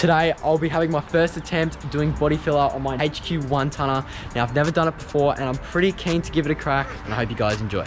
Today, I'll be having my first attempt doing body filler on my HQ 1 tonner. Now, I've never done it before, and I'm pretty keen to give it a crack, and I hope you guys enjoy.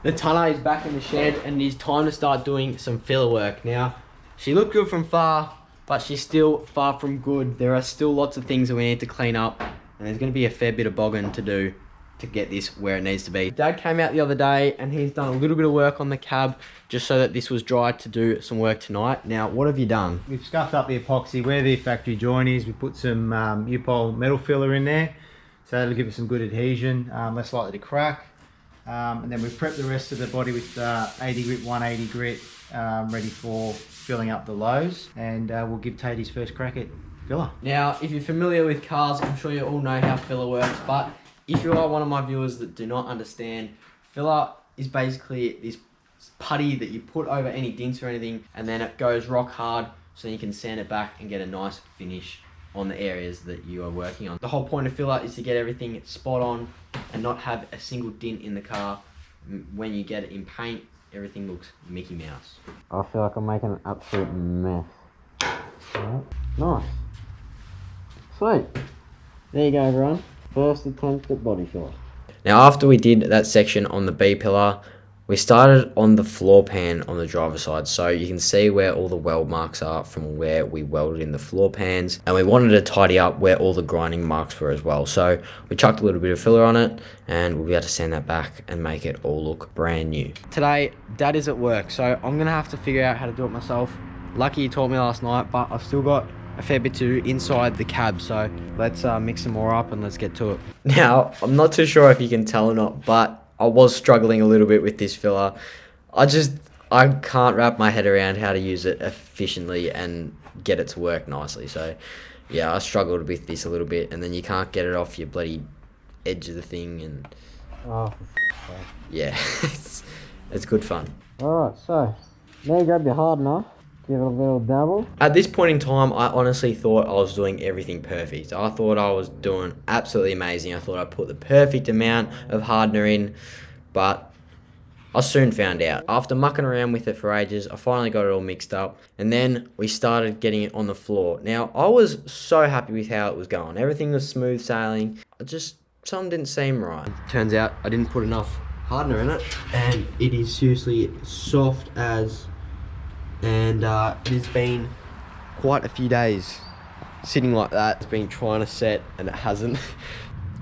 The tonner is back in the shed, and it is time to start doing some filler work. Now, she looked good from far, but she's still far from good. There are still lots of things that we need to clean up, and there's going to be a fair bit of bogging to do to get this where it needs to be. Dad came out the other day and he's done a little bit of work on the cab just so that this was dry to do some work tonight. Now, what have you done? We've scuffed up the epoxy where the factory joint is. We put some U-pole metal filler in there, so that'll give it some good adhesion, less likely to crack. And then we've prepped the rest of the body with 80 grit, 180 grit, ready for filling up the lows, and we'll give Tate his first crack at filler. Now, if you're familiar with cars, I'm sure you all know how filler works, but if you are one of my viewers that do not understand, filler is basically this putty that you put over any dints or anything, and then it goes rock hard so you can sand it back and get a nice finish on the areas that you are working on. The whole point of filler is to get everything spot on and not have a single dint in the car. When you get it in paint, everything looks Mickey Mouse. I feel like I'm making an absolute mess. Right. Nice. Sweet. There you go, everyone. First attempt at body filler. Now, after we did that section on the B pillar, we started on the floor pan on the driver's side, so you can see where all the weld marks are from where we welded in the floor pans, and we wanted to tidy up where all the grinding marks were as well. So we chucked a little bit of filler on it, and we'll be able to sand that back and make it all look brand new. Today, Dad is at work, so I'm gonna have to figure out how to do it myself. Lucky he taught me last night, but I've still got a fair bit to do inside the cab, so let's mix some more up and let's get to it. Now, I'm not too sure if you can tell or not, but I was struggling a little bit with this filler. I can't wrap my head around how to use it efficiently and get it to work nicely. So yeah, I struggled with this a little bit, and then you can't get it off your bloody edge of the thing, and yeah, it's good fun. Alright, so now you grab your hardener. Give it a little dabble. At this point in time, I honestly thought I was doing everything perfect. I thought I was doing absolutely amazing. I thought I put the perfect amount of hardener in, but I soon found out. After mucking around with it for ages, I finally got it all mixed up, and then we started getting it on the floor. Now, I was so happy with how it was going. Everything was smooth sailing. Something didn't seem right. Turns out I didn't put enough hardener in it, and it is seriously soft as... And it's been quite a few days sitting like that. It's been trying to set and it hasn't.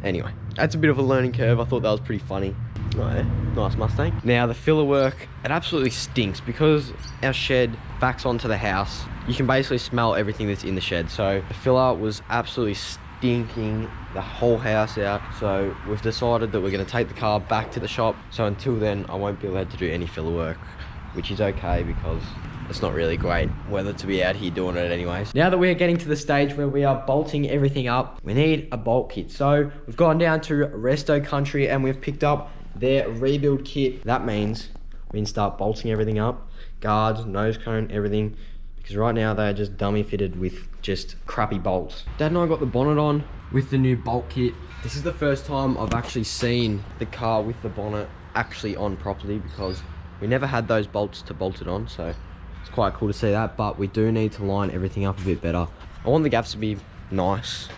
Anyway, that's a bit of a learning curve. I thought that was pretty funny. Oh yeah, nice Mustang. Now the filler work, it absolutely stinks because our shed backs onto the house. You can basically smell everything that's in the shed. So the filler was absolutely stinking the whole house out. So we've decided that we're going to take the car back to the shop. So until then, I won't be allowed to do any filler work, which is okay because it's not really great weather to be out here doing it anyways. Now that we're getting to the stage where we are bolting everything up, we need a bolt kit. So we've gone down to Resto Country and we've picked up their rebuild kit. That means we can start bolting everything up, guards, nose cone, everything, because right now they are just dummy fitted with just crappy bolts. Dad and I got the bonnet on with the new bolt kit. This is the first time I've actually seen the car with the bonnet actually on properly, because we never had those bolts to bolt it on, so it's quite cool to see that. But we do need to line everything up a bit better. I want the gaps to be nice.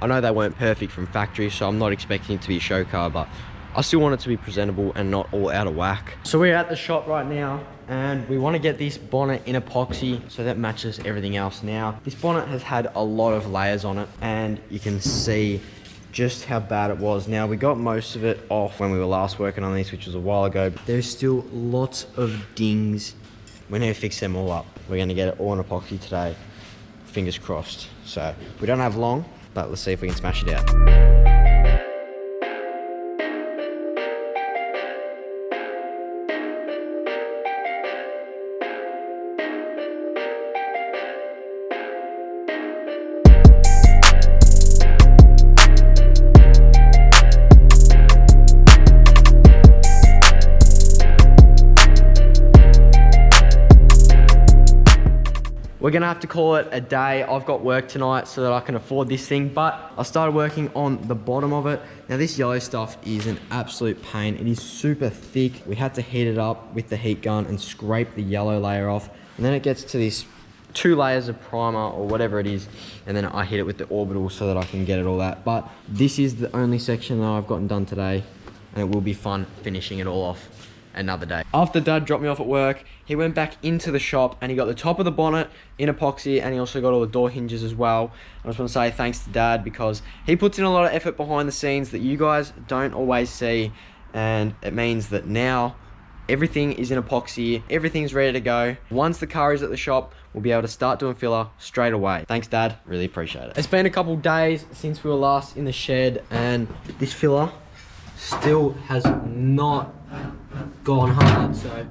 I know they weren't perfect from factory, so I'm not expecting it to be a show car, but I still want it to be presentable and not all out of whack. So we're at the shop right now and we want to get this bonnet in epoxy so that matches everything else. Now, this bonnet has had a lot of layers on it and you can see just how bad it was. Now, we got most of it off when we were last working on this, which was a while ago, but there's still lots of dings. We need to fix them all up. We're going to get it all in epoxy today, fingers crossed. So we don't have long, but let's see if we can smash it out. We're we're gonna have to call it a day. I've got work tonight so that I can afford this thing, but I started working on the bottom of it. Now this yellow stuff is an absolute pain. It is super thick. We had to heat it up with the heat gun and scrape the yellow layer off. And then it gets to this 2 layers of primer or whatever it is, and then I hit it with the orbital so that I can get it all out. But this is the only section that I've gotten done today, and it will be fun finishing it all off another day. After Dad dropped me off at work, he went back into the shop and he got the top of the bonnet in epoxy, and he also got all the door hinges as well. I just want to say thanks to Dad, because he puts in a lot of effort behind the scenes that you guys don't always see, and it means that now everything is in epoxy, everything's ready to go. Once the car is at the shop, we'll be able to start doing filler straight away. Thanks, Dad, really appreciate it. It's been a couple days since we were last in the shed, and this filler still has not gone hard, so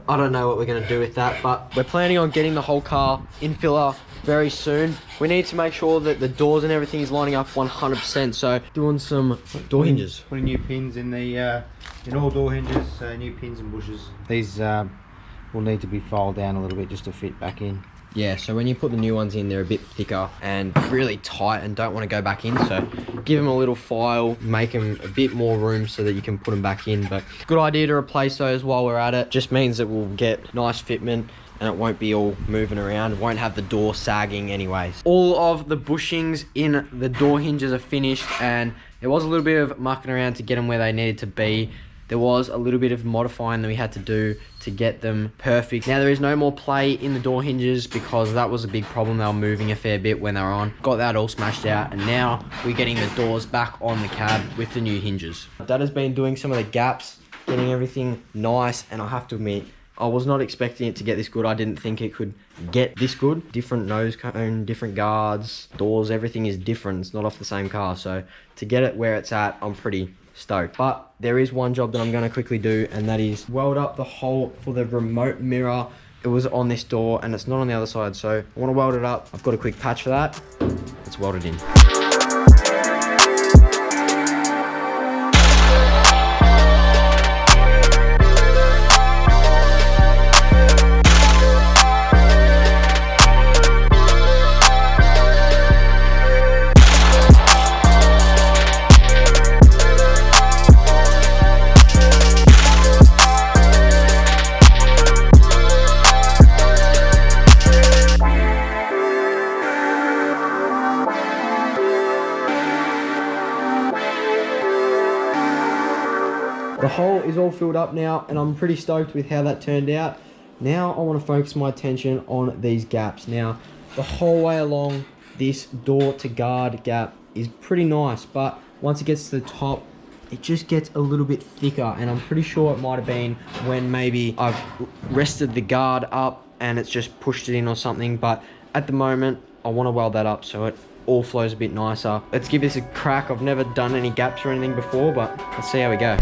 I don't know what we're gonna do with that, but we're planning on getting the whole car in filler very soon. We need to make sure that the doors and everything is lining up 100%, so doing some door hinges. Putting new pins in the in all door hinges, new pins and bushes. These will need to be filed down a little bit just to fit back in. Yeah, so when you put the new ones in, they're a bit thicker and really tight and don't want to go back in, so give them a little file, make them a bit more room so that you can put them back in. But good idea to replace those while we're at it. Just means that we'll get nice fitment and it won't be all moving around. It won't have the door sagging anyways. All of the bushings in the door hinges are finished, and there was a little bit of mucking around to get them where they needed to be. There was a little bit of modifying that we had to do to get them perfect. Now there is no more play in the door hinges because that was a big problem. They were moving a fair bit when they were on. Got that all smashed out, and now we're getting the doors back on the cab with the new hinges. Dad has been doing some of the gaps, getting everything nice, and I have to admit, I was not expecting it to get this good. I didn't think it could get this good. Different nose cone, different guards, doors, everything is different. It's not off the same car, so to get it where it's at, I'm pretty stoked. But there is one job that I'm going to quickly do, and that is weld up the hole for the remote mirror. It was on this door and it's not on the other side, so I want to weld it up. I've got a quick patch for that. Let's weld it in. The hole is all filled up now, and I'm pretty stoked with how that turned out. Now I want to focus my attention on these gaps. Now, the whole way along, this door to guard gap is pretty nice, but once it gets to the top, it just gets a little bit thicker, and I'm pretty sure it might have been when maybe I've rested the guard up and it's just pushed it in or something. But at the moment, I want to weld that up so it all flows a bit nicer. Let's give this a crack. I've never done any gaps or anything before, but let's see how we go.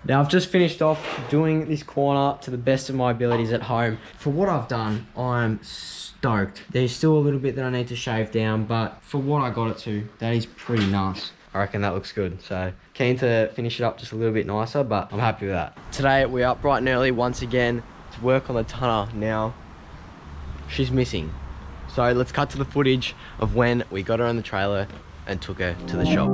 Now I've just finished off doing this corner to the best of my abilities at home. For what I've done, I'm stoked. There's still a little bit that I need to shave down, but for what I got it to, that is pretty nice. I reckon that looks good. So keen to finish it up just a little bit nicer, but I'm happy with that. Today we're up bright and early once again to work on the tonner. Now, she's missing. So let's cut to the footage of when we got her on the trailer and took her to the shop.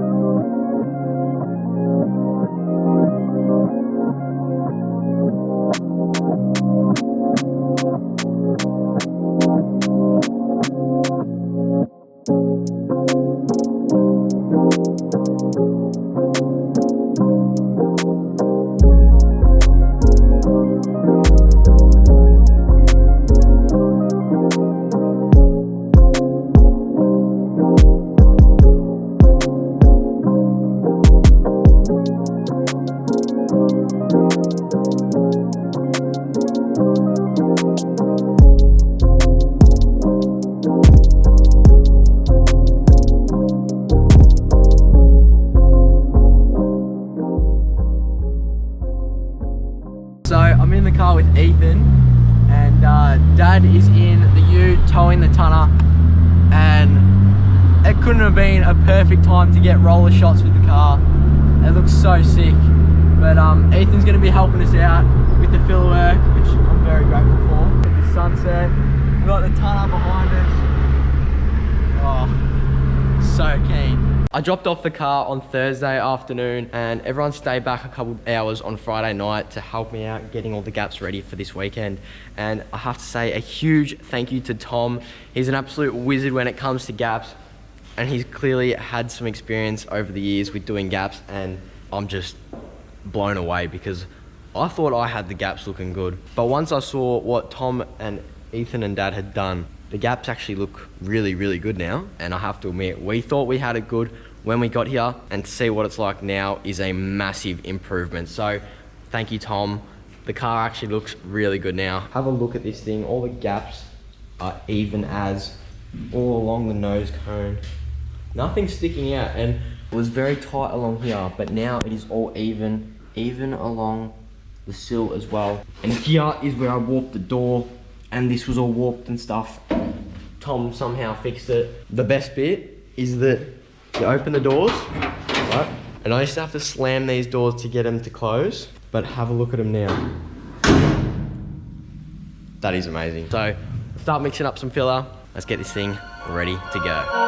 So I'm in the car with Ethan, and Dad is in the ute towing the tonner, and couldn't have been a perfect time to get roller shots with the car. It looks so sick. But Ethan's going to be helping us out with the filler work, which I'm very grateful for. With the sunset, we've got the tunnel behind us. Oh, so keen. I dropped off the car on Thursday afternoon and everyone stayed back a couple hours on Friday night to help me out getting all the gaps ready for this weekend. And I have to say a huge thank you to Tom. He's an absolute wizard when it comes to gaps, and he's clearly had some experience over the years with doing gaps, and I'm just blown away because I thought I had the gaps looking good. But once I saw what Tom and Ethan and Dad had done, the gaps actually look really, really good now. And I have to admit, we thought we had it good when we got here, and to see what it's like now is a massive improvement. So thank you, Tom. The car actually looks really good now. Have a look at this thing. All the gaps are even as all along the nose cone. Nothing sticking out, and it was very tight along here, but now it is all even along the sill as well. And here is where I warped the door, and this was all warped and stuff. Tom somehow fixed it. The best bit is that you open the doors, right? And I used to have to slam these doors to get them to close, but have a look at them now. That is amazing. So, start mixing up some filler. Let's get this thing ready to go.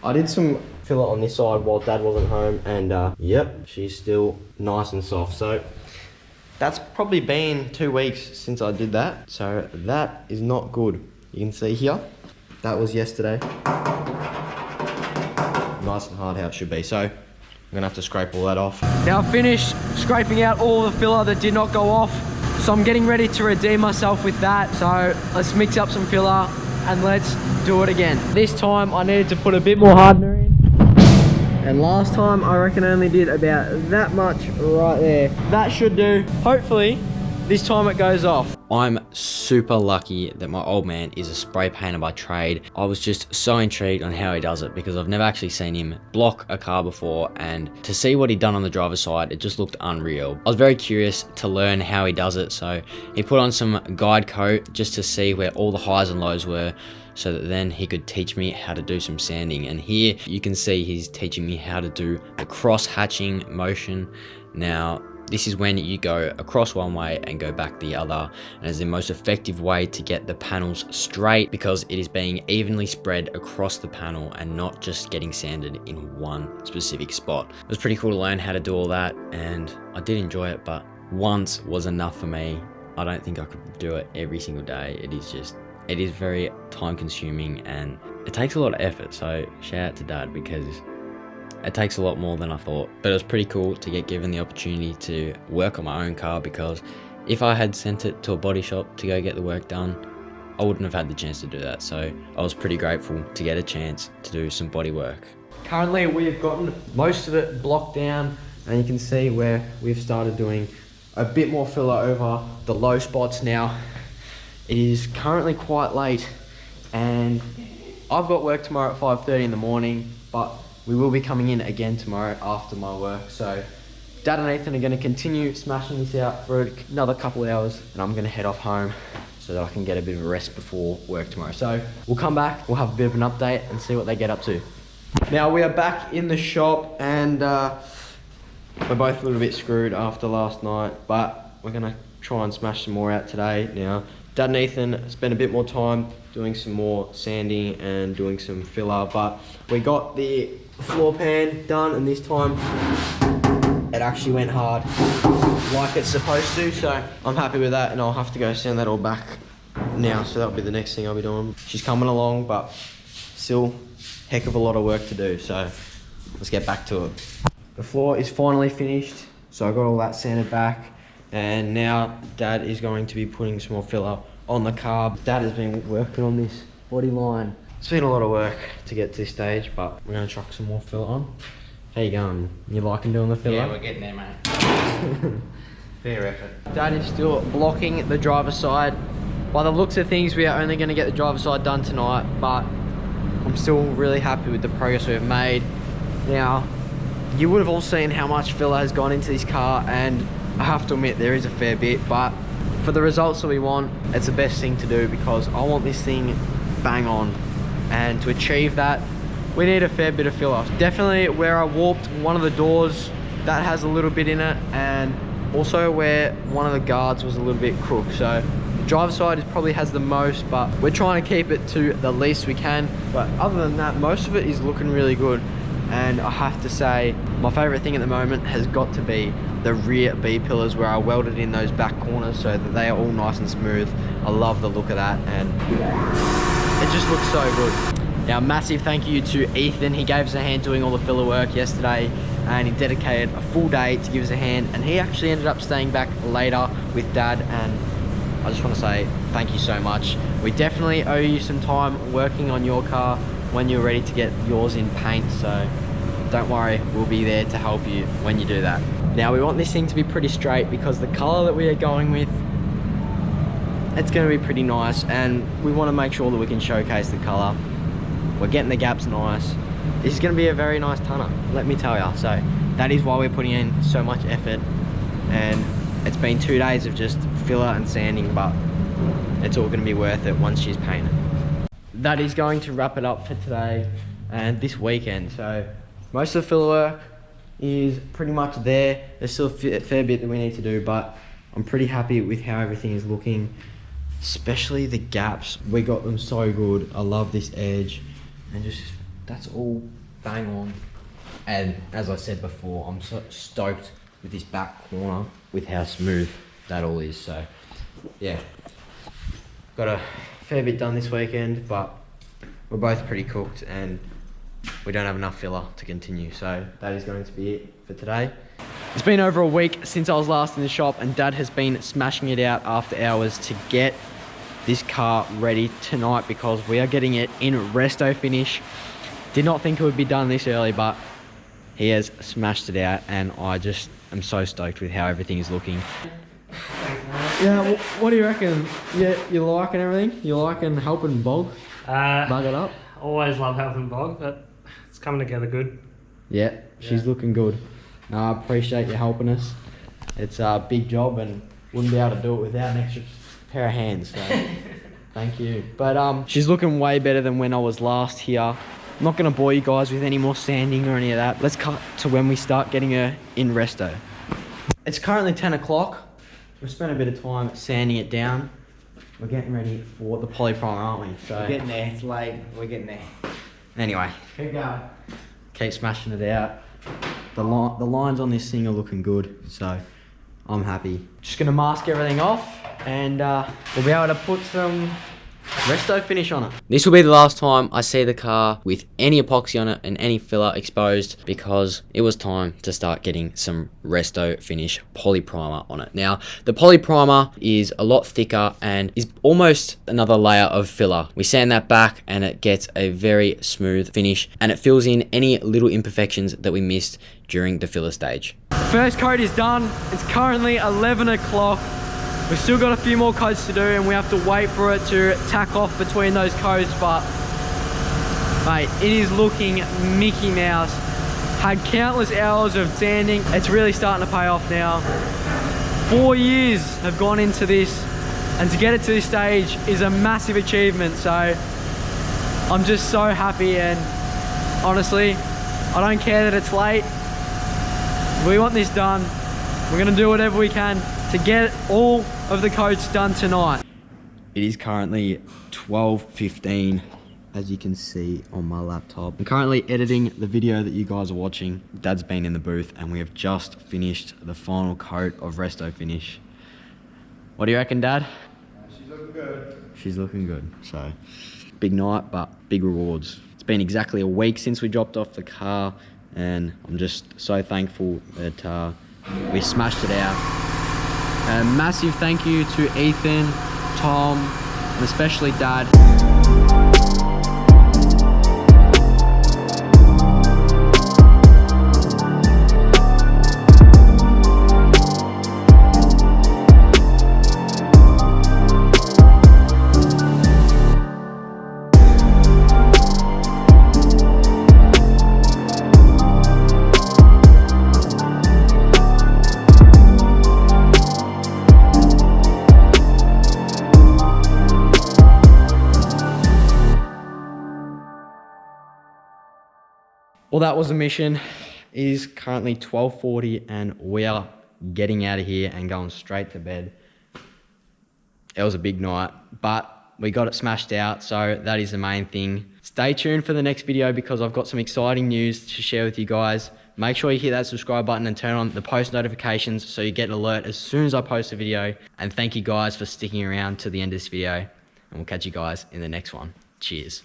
I did some filler on this side while Dad wasn't home, and yep, she's still nice and soft. So that's probably been 2 weeks since I did that. So that is not good. You can see here, that was yesterday. Nice and hard how it should be. So I'm gonna have to scrape all that off. Now I've finished scraping out all the filler that did not go off. So I'm getting ready to redeem myself with that. So let's mix up some filler and let's do it again. This time I needed to put a bit more hardener in. And last time I reckon I only did about that much right there. That should do. Hopefully this time it goes off. I'm super lucky that my old man is a spray painter by trade. I was just so intrigued on how he does it because I've never actually seen him block a car before, and to see what he'd done on the driver's side, it just looked unreal. I was very curious to learn how he does it, so he put on some guide coat just to see where all the highs and lows were, so that then he could teach me how to do some sanding. And here you can see he's teaching me how to do the cross hatching motion. Now this is when you go across one way and go back the other, and is the most effective way to get the panels straight because it is being evenly spread across the panel and not just getting sanded in one specific spot. It was pretty cool to learn how to do all that, and I did enjoy it, but once was enough for me. I don't think I could do it every single day. It is very time consuming and it takes a lot of effort, so shout out to Dad because it takes a lot more than I thought. But it was pretty cool to get given the opportunity to work on my own car, because if I had sent it to a body shop to go get the work done, I wouldn't have had the chance to do that. So I was pretty grateful to get a chance to do some body work. Currently we've gotten most of it blocked down, and you can see where we've started doing a bit more filler over the low spots now. It is currently quite late and I've got work tomorrow at 5:30 in the morning, but we will be coming in again tomorrow after my work. So Dad and Ethan are going to continue smashing this out for another couple of hours, and I'm going to head off home so that I can get a bit of a rest before work tomorrow. So we'll come back, we'll have a bit of an update and see what they get up to. Now we are back in the shop, and we're both a little bit screwed after last night, but we're going to try and smash some more out today. Now Dad and Ethan spent a bit more time doing some more sanding and doing some filler, but we got the floor pan done, and this time it actually went hard like it's supposed to, so I'm happy with that, and I'll have to go sand that all back now, so that'll be the next thing I'll be doing. She's coming along, but still heck of a lot of work to do, so let's get back to it. The floor is finally finished, so I got all that sanded back, and now Dad is going to be putting some more filler on the car. Dad has been working on this body line. It's been a lot of work to get to this stage, but we're going to chuck some more filler on. How you going? You liking doing the filler? Yeah, we're getting there, mate. Fair effort. Dad is still blocking the driver's side. By the looks of things, we are only going to get the driver's side done tonight, but I'm still really happy with the progress we've made. Now, you would have all seen how much filler has gone into this car, and I have to admit there is a fair bit, but for the results that we want, it's the best thing to do, because I want this thing bang on, and to achieve that, we need a fair bit of filler. Definitely where I warped one of the doors, that has a little bit in it, and also where one of the guards was a little bit crooked. So the driver's side probably has the most, but we're trying to keep it to the least we can. But other than that, most of it is looking really good. And I have to say, my favorite thing at the moment has got to be the rear B pillars, where I welded in those back corners so that they are all nice and smooth. I love the look of that, and it just looks so good. Now, massive thank you to Ethan. He gave us a hand doing all the filler work yesterday, and he dedicated a full day to give us a hand, and he actually ended up staying back later with Dad, and I just want to say thank you so much. We definitely owe you some time working on your car when you're ready to get yours in paint, so don't worry, we'll be there to help you when you do that. Now, we want this thing to be pretty straight, because the color that we are going with, it's going to be pretty nice, and we want to make sure that we can showcase the color. We're getting the gaps nice. This is going to be a very nice tonner, let me tell you. So that is why we're putting in so much effort, and it's been 2 days of just filler and sanding, but it's all going to be worth it once she's painted. That is going to wrap it up for today and this weekend. So most of the filler work is pretty much there. There's still a fair bit that we need to do, but I'm pretty happy with how everything is looking, especially the gaps. We got them so good. I love this edge, and just that's all bang on. And as I said before, I'm so stoked with this back corner with how smooth that all is. So yeah, got a fair bit done this weekend, but we're both pretty cooked and we don't have enough filler to continue. So that is going to be it for today. It's been over a week since I was last in the shop, and Dad has been smashing it out after hours to get this car ready tonight, because we are getting it in resto finish. Did not think it would be done this early, but he has smashed it out, and I just am so stoked with how everything is looking. Yeah, what do you reckon? You liking everything? You liking helping Bog bug it up? Always love helping Bog, but it's coming together good. Yeah, she's looking good. I appreciate you helping us. It's a big job, and wouldn't be able to do it without an extra pair of hands, so thank you. But she's looking way better than when I was last here. I'm not going to bore you guys with any more sanding or any of that. Let's cut to when we start getting her in resto. It's currently 10 o'clock. We've spent a bit of time sanding it down. We're getting ready for the poly primer, aren't we? So we're getting there. It's late. We're getting there. Anyway, Keep going. Keep smashing it out. The lines on this thing are looking good, so I'm happy. Just going to mask everything off, and we'll be able to put some resto finish on it. This will be the last time I see the car with any epoxy on it and any filler exposed, because it was time to start getting some resto finish poly primer on it. Now, the poly primer is a lot thicker and is almost another layer of filler. We sand that back and it gets a very smooth finish, and it fills in any little imperfections that we missed during the filler stage. The first coat is done. It's currently 11 o'clock. We've still got a few more coats to do, and we have to wait for it to tack off between those coats, but mate, it is looking Mickey Mouse. Had countless hours of sanding. It's really starting to pay off now. 4 years have gone into this, and to get it to this stage is a massive achievement. So I'm just so happy, and honestly, I don't care that it's late. We want this done. We're gonna do whatever we can to get all of the coats done tonight. It is currently 12:15, as you can see on my laptop. I'm currently editing the video that you guys are watching. Dad's been in the booth and we have just finished the final coat of Resto Finish. What do you reckon, Dad? She's looking good. She's looking good. So, big night, but big rewards. It's been exactly a week since we dropped off the car, and I'm just so thankful that we smashed it out. A massive thank you to Ethan, Tom, and especially Dad. Well, that was the mission. It is currently 12:40 and we are getting out of here and going straight to bed. It was a big night, but we got it smashed out, so that is the main thing. Stay tuned for the next video because I've got some exciting news to share with you guys. Make sure you hit that subscribe button and turn on the post notifications so you get an alert as soon as I post a video. And thank you guys for sticking around to the end of this video. And we'll catch you guys in the next one. Cheers.